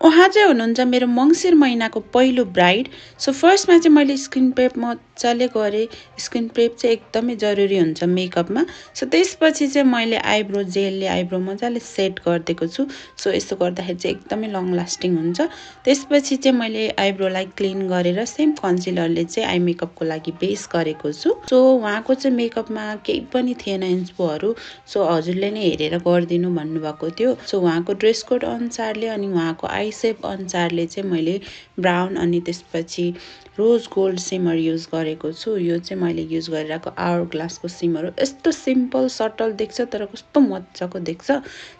उहाँ चाहिँ हुनुहुन्छ मेरो मङ्सिर महिनाको पहिलो ब्राइड। सो फर्स्टमा चाहिँ मैले स्किन प्रेप मजाले गरेँ। स्किन प्रेप चाहिँ एकदमै जरुरी हुन्छ मेकअपमा। सो त्यसपछि चाहिँ मैले आइब्रो जेलले आइब्रो मजाले सेट गरिदिएको छु। सो यस्तो गर्दाखेरि चाहिँ एकदमै लङ लास्टिङ हुन्छ। त्यसपछि चाहिँ मैले आइब्रोलाई क्लिन गरेर सेम कन्सिलरले चाहिँ आई मेकअपको लागि बेस गरेको छु। सो उहाँको चाहिँ मेकअपमा केही पनि थिएन इन्स्पोहरू। सो हजुरले नै हेरेर गरिदिनु भन्नुभएको थियो। सो उहाँको ड्रेस कोड अनुसारले अनि उहाँको आई सेप अनुसारले चाहिँ मैले ब्राउन अनि त्यसपछि रोज गोल्ड सिमर युज गरेको छु। यो चाहिँ मैले युज गरिरहेको आवर ग्लासको सिमर हो। यस्तो सिम्पल सटल देख्छ तर कस्तो मजाको देख्छ।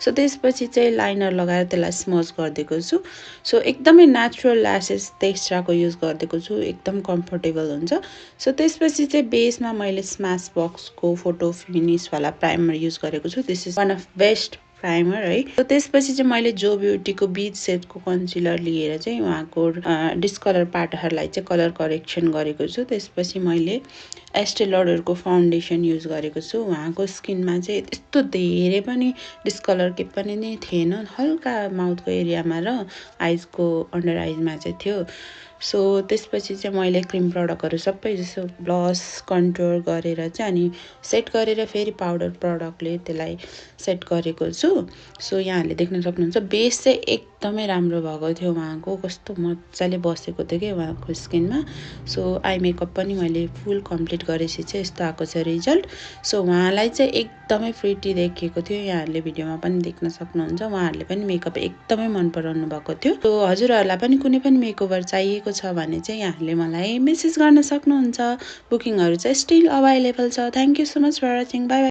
सो त्यसपछि चाहिँ लाइनर लगाएर त्यसलाई स्मज गरिदिएको छु। सो एकदमै नेचुरल ल्यासेस टेक्स्चरको युज गरिदिएको छु। एकदम कम्फोर्टेबल हुन्छ। सो त्यसपछि चाहिँ बेसमा मैले स्म्यास बक्सको फोटो फिनिसवाला प्राइमर युज गरेको छु। This is one of best primer है। सो त्यसपछि चाहिँ मैले जो ब्युटीको बिच सेटको कन्सिलर लिएर चाहिँ उहाँको डिस्कलर पार्टहरूलाई चाहिँ कलर करेक्सन गरेको छु। त्यसपछि मैले एस्टे लडरको फाउन्डेसन युज गरेको छु। उहाँको स्किनमा चाहिँ त्यस्तो धेरै पनि डिस्कलर के पनि नै थिएन। हल्का माउथको एरियामा र आइजको अन्डर आइजमा चाहिँ थियो। सो त्यसपछि चाहिँ मैले क्रिम प्रडक्टहरू सबै जस्तो ब्लस कन्ट्रोल गरेर चाहिँ अनि सेट गरेर फेरि पाउडर प्रडक्टले त्यसलाई सेट गरेको छु। सो यहाँहरूले देख्न सक्नुहुन्छ बेस चाहिँ एकदमै राम्रो भएको थियो। उहाँको कस्तो मजाले बसेको थियो कि उहाँको स्किनमा। सो आई मेकअप पनि मैले फुल कम्प्लिट गरेपछि चाहिँ यस्तो आएको छ रिजल्ट। सो उहाँलाई चाहिँ एकदमै प्रिटी देखिएको थियो। यहाँहरूले भिडियोमा पनि देख्न सक्नुहुन्छ। उहाँहरूले पनि मेकअप एकदमै मन पराउनु भएको थियो। सो हजुरहरूलाई पनि कुनै पनि मेकओभर चाहिएको छ भने चाहिँ यहाँहरूले मलाई मेसेज गर्न सक्नुहुन्छ। बुकिङहरू चाहिँ स्टिल अभाइलेबल छ। Thank you so much for watching. Bye by.